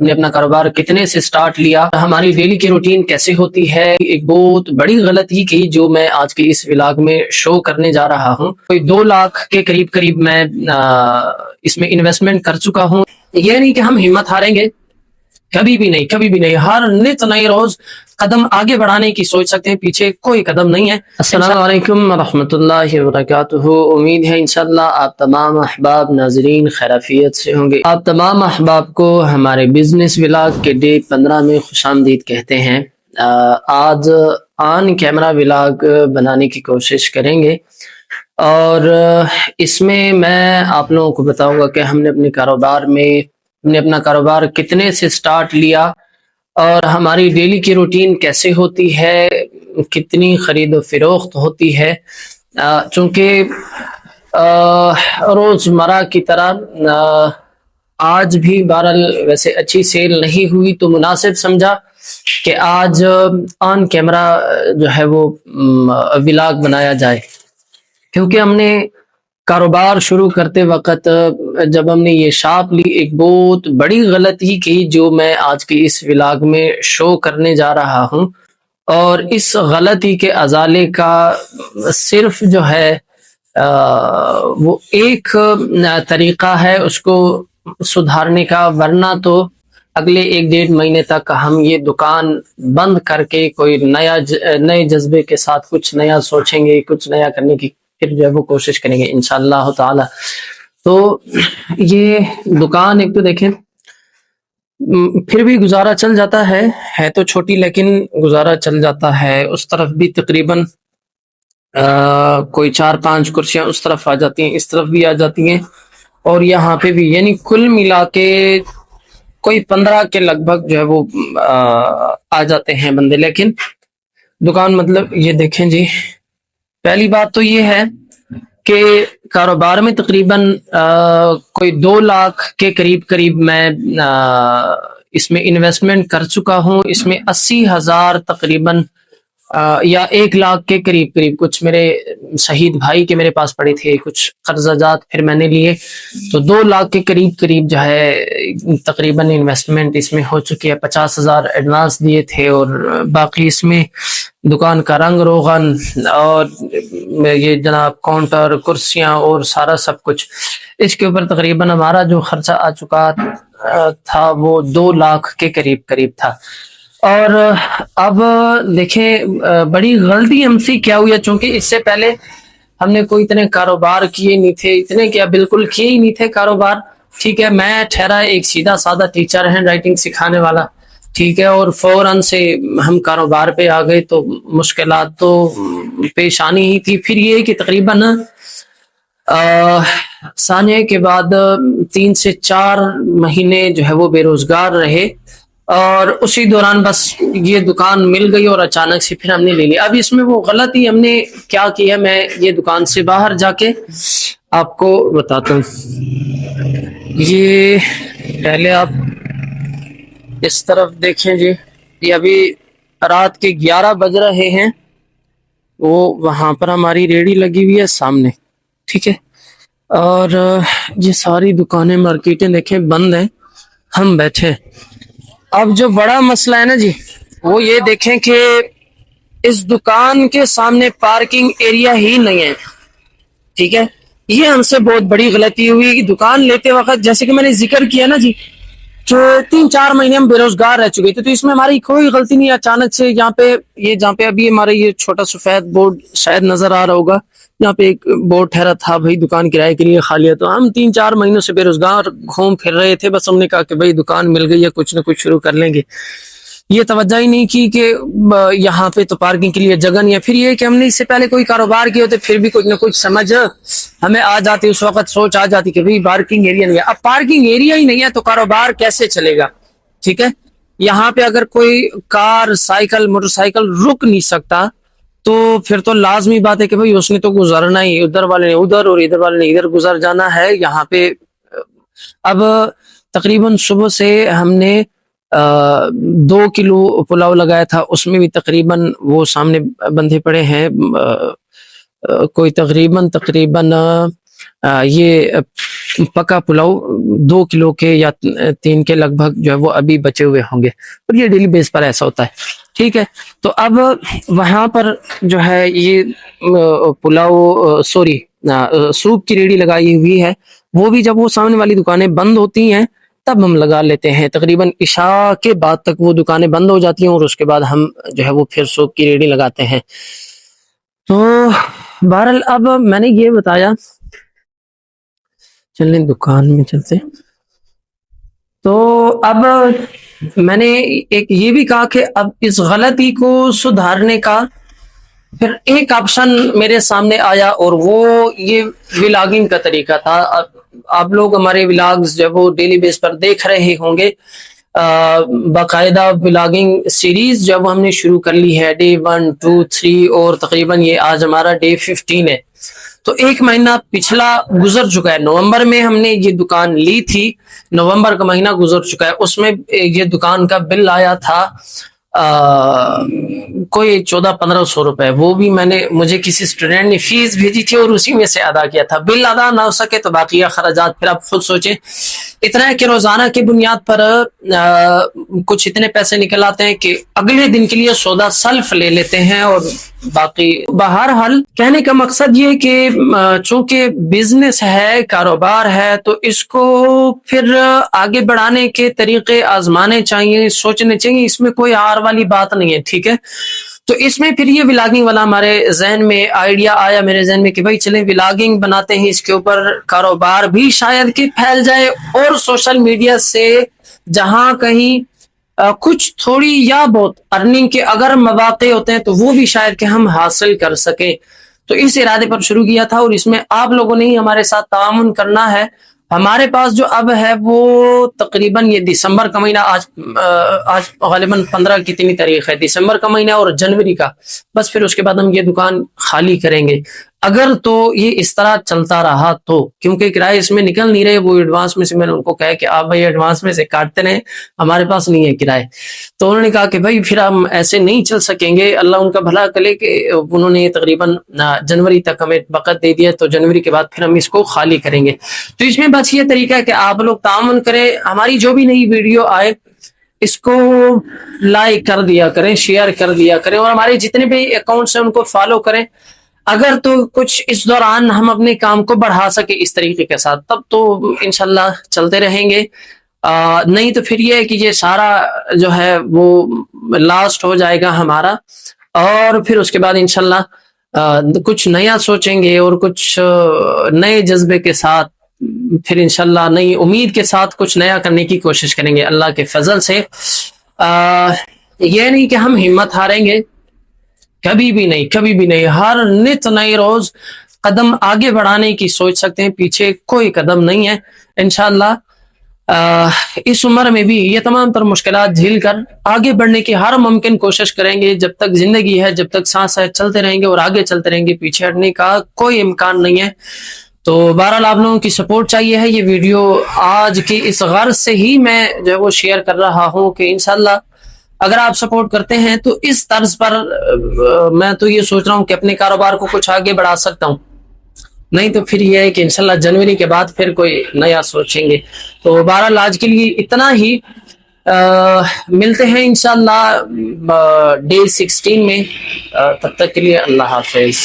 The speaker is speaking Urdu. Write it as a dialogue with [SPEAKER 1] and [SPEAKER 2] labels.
[SPEAKER 1] نے اپنا کاروبار کتنے سے سٹارٹ لیا، ہماری ڈیلی کی روٹین کیسے ہوتی ہے۔ ایک بہت بڑی غلطی کی جو میں آج کے اس ولاگ میں شو کرنے جا رہا ہوں۔ کوئی 2 لاکھ کے قریب میں اس میں انویسٹمنٹ کر چکا ہوں۔ یہ نہیں کہ ہم ہمت ہاریں گے، کبھی بھی نہیں۔ ہر نت نئے روز قدم آگے بڑھانے کی سوچ سکتے ہیں، پیچھے کوئی قدم نہیں ہے۔ السلام علیکم ورحمۃ اللہ وبرکاتہ۔ امید ہے انشاءاللہ آپ تمام احباب ناظرین خیریت سے ہوں گے۔ آپ تمام احباب کو ہمارے بزنس ولاگ کے ڈے 15 میں خوش آمدید کہتے ہیں۔ آج آن کیمرہ ولاگ بنانے کی کوشش کریں گے، اور اس میں آپ لوگوں کو بتاؤں گا کہ ہم نے اپنا کاروبار کتنے سے سٹارٹ لیا، اور ہماری ڈیلی کی روٹین کیسے ہوتی ہے، کتنی خرید و فروخت ہوتی ہے۔ چونکہ روزمرہ کی طرح آج بھی بہرحال ویسے اچھی سیل نہیں ہوئی، تو مناسب سمجھا کہ آج آن کیمرہ جو ہے وہ ولاگ بنایا جائے، کیونکہ ہم نے کاروبار شروع کرتے وقت جب ہم نے یہ شاپ لی، ایک بہت بڑی غلطی کی جو میں آج کے اس ولاگ میں شو کرنے جا رہا ہوں، اور اس غلطی کے ازالے کا صرف جو ہے وہ ایک طریقہ ہے اس کو سدھارنے کا، ورنہ تو اگلے 1-1.5 مہینے تک ہم یہ دکان بند کر کے کوئی نئے جذبے کے ساتھ کچھ نیا سوچیں گے، کچھ نیا کرنے کی پھر جو ہے وہ کوشش کریں گے انشاءاللہ تعالی۔ تو یہ دکان ایک تو دیکھیں پھر بھی گزارا چل جاتا ہے تو چھوٹی لیکن گزارا چل جاتا ہے۔ اس طرف بھی تقریباً کوئی 4-5 کرسیاں اس طرف آ جاتی ہیں، اس طرف بھی آ جاتی ہیں، اور یہاں پہ بھی، یعنی کل ملا کے کوئی 15 کے لگ بھگ جو ہے وہ آ جاتے ہیں بندے۔ لیکن دکان مطلب یہ دیکھیں جی، پہلی بات تو یہ ہے کہ کاروبار میں تقریباً کوئی 2 لاکھ کے قریب میں اس میں انویسٹمنٹ کر چکا ہوں۔ اس میں 80,000 تقریباً یا 1 لاکھ کے قریب کچھ میرے شہید بھائی کے میرے پاس پڑے تھے، کچھ قرضہ جات پھر میں نے لیے، تو 2 لاکھ کے قریب جو ہے تقریباً انویسٹمنٹ اس میں ہو چکی ہے۔ 50,000 ایڈوانس دیے تھے، اور باقی اس میں دکان کا رنگ روغن اور یہ جناب کاؤنٹر، کرسیاں اور سارا سب کچھ، اس کے اوپر تقریباً ہمارا جو خرچہ آ چکا تھا وہ 2 لاکھ کے قریب تھا۔ اور اب دیکھیں بڑی غلطی ہم سے کیا ہوئی ہے، چونکہ اس سے پہلے ہم نے کوئی اتنے کاروبار کیے نہیں تھے، اتنے کیا بالکل کیے ہی نہیں تھے کاروبار۔ ٹھیک ہے، میں ٹھہرا ایک سیدھا سادہ ٹیچر ہینڈ رائٹنگ سکھانے والا، ٹھیک ہے، اور فوراً سے ہم کاروبار پہ آ گئے، تو مشکلات تو پیش آنی ہی تھی۔ پھر یہ کہ تقریباً سانے کے بعد 3 سے 4 مہینے جو ہے وہ بے روزگار رہے، اور اسی دوران بس یہ دکان مل گئی، اور اچانک سے پھر ہم نے لے لیا۔ اب اس میں وہ غلطی ہم نے کیا کی ہے، میں یہ دکان سے باہر جا کے آپ کو بتاتا ہوں۔ یہ پہلے آپ اس طرف دیکھیں جی، یہ ابھی رات کے 11 بج رہے ہیں، وہ وہاں پر ہماری ریڑھی لگی ہوئی ہے سامنے، ٹھیک ہے، اور یہ ساری دکانیں مارکیٹیں دیکھیں بند ہیں، ہم بیٹھے۔ اب جو بڑا مسئلہ ہے نا جی، وہ یہ دیکھیں کہ اس دکان کے سامنے پارکنگ ایریا ہی نہیں ہے، ٹھیک ہے۔ یہ ہم سے بہت بڑی غلطی ہوئی کہ دکان لیتے وقت، جیسے کہ میں نے ذکر کیا نا جی، کہ 3-4 مہینے ہم بے روزگار رہ چکے تھے، تو اس میں ہماری کوئی غلطی نہیں۔ اچانک سے جہاں پہ ابھی ہمارا یہ چھوٹا سفید بورڈ شاید نظر آ رہا ہوگا، یہاں پہ ایک بورڈ ٹھہرا تھا، بھائی دکان کرائے کے لیے خالی ہے، تو ہم 3-4 مہینوں سے بے روزگار گھوم پھر رہے تھے۔ بس ہم نے کہا کہ بھائی دکان مل گئی ہے، کچھ نہ کچھ شروع کر لیں گے۔ یہ توجہ ہی نہیں کی کہ یہاں پہ تو پارکنگ کے لیے جگہ نہیں ہے۔ پھر یہ کہ ہم نے اس سے پہلے کوئی کاروبار کیے ہوتے، پھر بھی کچھ نہ کچھ سمجھ ہمیں آ جاتی، اس وقت سوچ آ جاتی کہ بھئی پارکنگ ایریا نہیں ہے۔ اب پارکنگ ایریا ہی نہیں ہے تو کاروبار کیسے چلے گا، ٹھیک ہے۔ یہاں پہ اگر کوئی کار، سائیکل، موٹر سائیکل رک نہیں سکتا، تو پھر تو لازمی بات ہے کہ بھئی اس نے تو گزرنا ہی، ادھر والے نے ادھر اور ادھر والے نے ادھر گزر جانا ہے یہاں پہ۔ اب تقریباً صبح سے ہم نے 2 کلو پلاؤ لگایا تھا، اس میں بھی تقریباً وہ سامنے بندھے پڑے ہیں، کوئی تقریباً یہ پکا پلاؤ 2 کلو کے یا 3 کے لگ بھگ جو ہے وہ ابھی بچے ہوئے ہوں گے، اور یہ ڈیلی بیس پر ایسا ہوتا ہے، ٹھیک ہے۔ تو اب وہاں پر جو ہے یہ پلاؤ سوری سوپ کی ریڑھی لگائی ہوئی ہے، وہ بھی جب وہ سامنے والی دکانیں بند ہوتی ہیں تب ہم لگا لیتے ہیں، تقریباً عشاء کے بعد تک وہ دکانیں بند ہو جاتی ہیں، اور اس کے بعد ہم جو ہے وہ پھر سوپ کی ریڑھی لگاتے ہیں۔ تو بہرحال اب میں نے یہ بتایا، چلیں دکان میں چلتے۔ تو اب میں نے ایک یہ بھی کہا کہ اب اس غلطی کو سدھارنے کا پھر ایک آپشن میرے سامنے آیا، اور وہ یہ ولاگنگ کا طریقہ تھا۔ آپ لوگ ہمارے ولاگز جو وہ ڈیلی بیس پر دیکھ رہے ہوں گے، باقاعدہ ولاگنگ سیریز جب ہم نے شروع کر لی ہے، ڈے 1 2 3، اور تقریباً یہ آج ہمارا ڈے 15 ہے۔ تو ایک مہینہ پچھلا گزر چکا ہے، نومبر میں ہم نے یہ دکان لی تھی، نومبر کا مہینہ گزر چکا ہے، اس میں یہ دکان کا بل آیا تھا کوئی 1400-1500 روپے، وہ بھی مجھے کسی اسٹوڈنٹ نے فیس بھیجی تھی اور اسی میں سے ادا کیا تھا۔ بل ادا نہ ہو سکے تو باقی اخراجات پھر آپ خود سوچیں۔ اتنا ہے کہ روزانہ کی بنیاد پر کچھ اتنے پیسے نکل آتے ہیں کہ اگلے دن کے لیے سودا سلف لے لیتے ہیں، اور باقی بہرحال کہنے کا مقصد یہ کہ چونکہ بزنس ہے، کاروبار ہے، تو اس کو پھر آگے بڑھانے کے طریقے آزمانے چاہیے، سوچنے چاہیے، اس میں کوئی ہار والی بات نہیں ہے، ٹھیک ہے۔ تو اس میں پھر یہ ولاگنگ والا ہمارے ذہن میں آئیڈیا آیا، میرے ذہن میں، کہ بھائی چلیں ولاگنگ بناتے ہیں، اس کے اوپر کاروبار بھی شاید کہ پھیل جائے، اور سوشل میڈیا سے جہاں کہیں کچھ تھوڑی یا بہت ارننگ کے اگر مواقع ہوتے ہیں تو وہ بھی شاید کہ ہم حاصل کر سکیں۔ تو اس ارادے پر شروع کیا تھا، اور اس میں آپ لوگوں نے ہی ہمارے ساتھ تعاون کرنا ہے۔ ہمارے پاس جو اب ہے وہ تقریباً یہ دسمبر کا مہینہ، آج غالباً 15 کتنی تاریخ ہے، دسمبر کا مہینہ اور جنوری کا، بس پھر اس کے بعد ہم یہ دکان خالی کریں گے، اگر تو یہ اس طرح چلتا رہا تو، کیونکہ کرائے اس میں نکل نہیں رہے۔ وہ ایڈوانس میں سے میں نے ان کو کہا کہ آپ بھائی ایڈوانس میں سے کاٹتے رہیں، ہمارے پاس نہیں ہے کرائے۔ تو انہوں نے کہا کہ بھائی پھر ہم ایسے نہیں چل سکیں گے، اللہ ان کا بھلا کرے، کہ انہوں نے تقریباً جنوری تک ہمیں وقت دے دیا، تو جنوری کے بعد پھر ہم اس کو خالی کریں گے۔ تو اس میں بس یہ طریقہ ہے کہ آپ لوگ تعاون کریں، ہماری جو بھی نئی ویڈیو آئے اس کو لائک کر دیا کریں، شیئر کر دیا کریں، اور ہمارے جتنے بھی اکاؤنٹس ہیں ان کو فالو کریں۔ اگر تو کچھ اس دوران ہم اپنے کام کو بڑھا سکے اس طریقے کے ساتھ، تب تو انشاءاللہ چلتے رہیں گے، نہیں تو پھر یہ ہے کہ یہ سارا جو ہے وہ لاسٹ ہو جائے گا ہمارا، اور پھر اس کے بعد انشاءاللہ کچھ نیا سوچیں گے، اور کچھ نئے جذبے کے ساتھ پھر انشاءاللہ نئی امید کے ساتھ کچھ نیا کرنے کی کوشش کریں گے اللہ کے فضل سے۔ یہ نہیں کہ ہم ہمت ہاریں گے، کبھی بھی نہیں، کبھی بھی نہیں، ہر نت نئے روز قدم آگے بڑھانے کی سوچ سکتے ہیں، پیچھے کوئی قدم نہیں ہے انشاءاللہ۔ اس عمر میں بھی یہ تمام تر مشکلات جھیل کر آگے بڑھنے کی ہر ممکن کوشش کریں گے، جب تک زندگی ہے، جب تک سانس ہے، چلتے رہیں گے اور آگے چلتے رہیں گے، پیچھے ہٹنے کا کوئی امکان نہیں ہے۔ تو بہرحال آپ لوگوں کی سپورٹ چاہیے ہے، یہ ویڈیو آج کی اس غرض سے ہی میں جو ہے وہ شیئر کر رہا ہوں کہ انشاءاللہ اگر آپ سپورٹ کرتے ہیں تو اس طرز پر میں تو یہ سوچ رہا ہوں کہ اپنے کاروبار کو کچھ آگے بڑھا سکتا ہوں، نہیں تو پھر یہ ہے کہ انشاءاللہ جنوری کے بعد پھر کوئی نیا سوچیں گے۔ تو بہرحال آج کے لیے اتنا ہی، ملتے ہیں انشاءاللہ ڈے 16 میں، تب تک کے لیے اللہ حافظ۔